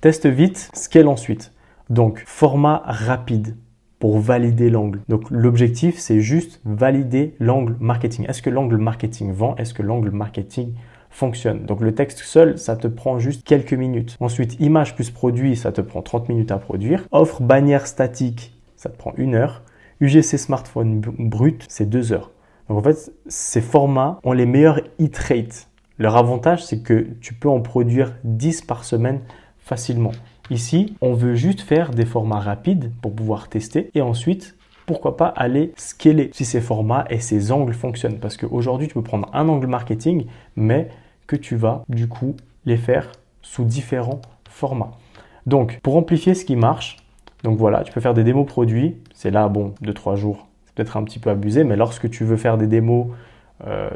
Teste vite, scale ensuite. Donc, format rapide pour valider l'angle. Donc, l'objectif, c'est juste valider l'angle marketing. Est-ce que l'angle marketing vend? Est-ce que l'angle marketing fonctionne? Donc, le texte seul, ça te prend juste quelques minutes. Ensuite, image plus produit, ça te prend 30 minutes à produire. Offre bannière statique, ça te prend 1 heure. UGC smartphone brut, c'est 2 heures. Donc, en fait, ces formats ont les meilleurs hit rates. Leur avantage, c'est que tu peux en produire 10 par semaine facilement. Ici, on veut juste faire des formats rapides pour pouvoir tester et ensuite, pourquoi pas aller scaler si ces formats et ces angles fonctionnent. Parce qu'aujourd'hui, tu peux prendre un angle marketing, mais que tu vas du coup les faire sous différents formats. Donc, pour amplifier ce qui marche, donc voilà, tu peux faire des démos produits. C'est là, bon, 2-3 jours, c'est peut-être un petit peu abusé, mais lorsque tu veux faire des démos,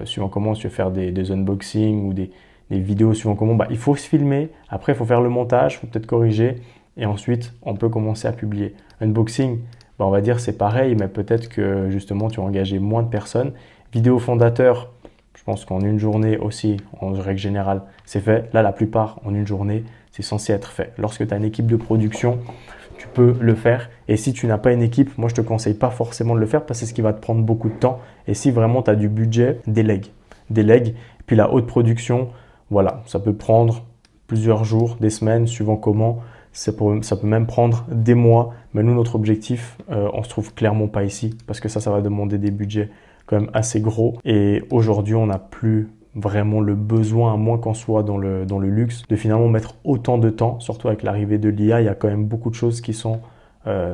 suivant comment tu veux faire des unboxings ou des vidéos suivant comment, il faut se filmer, après il faut faire le montage, il faut peut-être corriger et ensuite on peut commencer à publier. Unboxing, on va dire c'est pareil, mais peut-être que justement tu vas engager moins de personnes. Vidéo fondateur, je pense qu'en une journée aussi, en règle générale, c'est fait. Là, la plupart en une journée, c'est censé être fait. Lorsque tu as une équipe de production, tu peux le faire. Et si tu n'as pas une équipe, moi je te conseille pas forcément de le faire parce que c'est ce qui va te prendre beaucoup de temps. Et si vraiment tu as du budget, délègue. Délègue. Puis la haute production, voilà, ça peut prendre plusieurs jours, des semaines, suivant comment. Ça peut même prendre des mois. Mais nous, notre objectif, on se trouve clairement pas ici parce que ça va demander des budgets quand même assez gros. Et aujourd'hui, on n'a plus vraiment le besoin, à moins qu'on soit dans le luxe, de finalement mettre autant de temps, surtout avec l'arrivée de l'IA, il y a quand même beaucoup de choses qui sont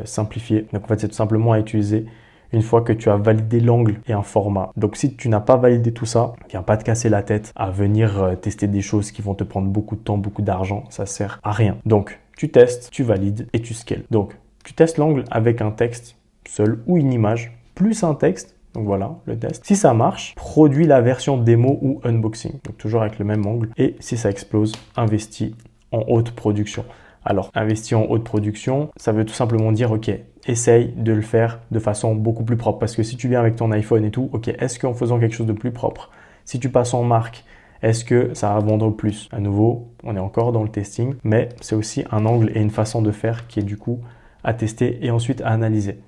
simplifiées. Donc en fait, c'est tout simplement à utiliser une fois que tu as validé l'angle et un format. Donc si tu n'as pas validé tout ça, viens pas te casser la tête à venir tester des choses qui vont te prendre beaucoup de temps, beaucoup d'argent, ça sert à rien. Donc tu testes, tu valides et tu scales. Donc tu testes l'angle avec un texte seul ou une image, plus un texte. Donc voilà, le test. Si ça marche, produis la version démo ou unboxing. Donc toujours avec le même angle. Et si ça explose, investis en haute production. Alors, investir en haute production, ça veut tout simplement dire, ok, essaye de le faire de façon beaucoup plus propre. Parce que si tu viens avec ton iPhone et tout, ok, est-ce qu'en faisant quelque chose de plus propre, si tu passes en marque, est-ce que ça va vendre plus? À nouveau, on est encore dans le testing, mais c'est aussi un angle et une façon de faire qui est du coup à tester et ensuite à analyser.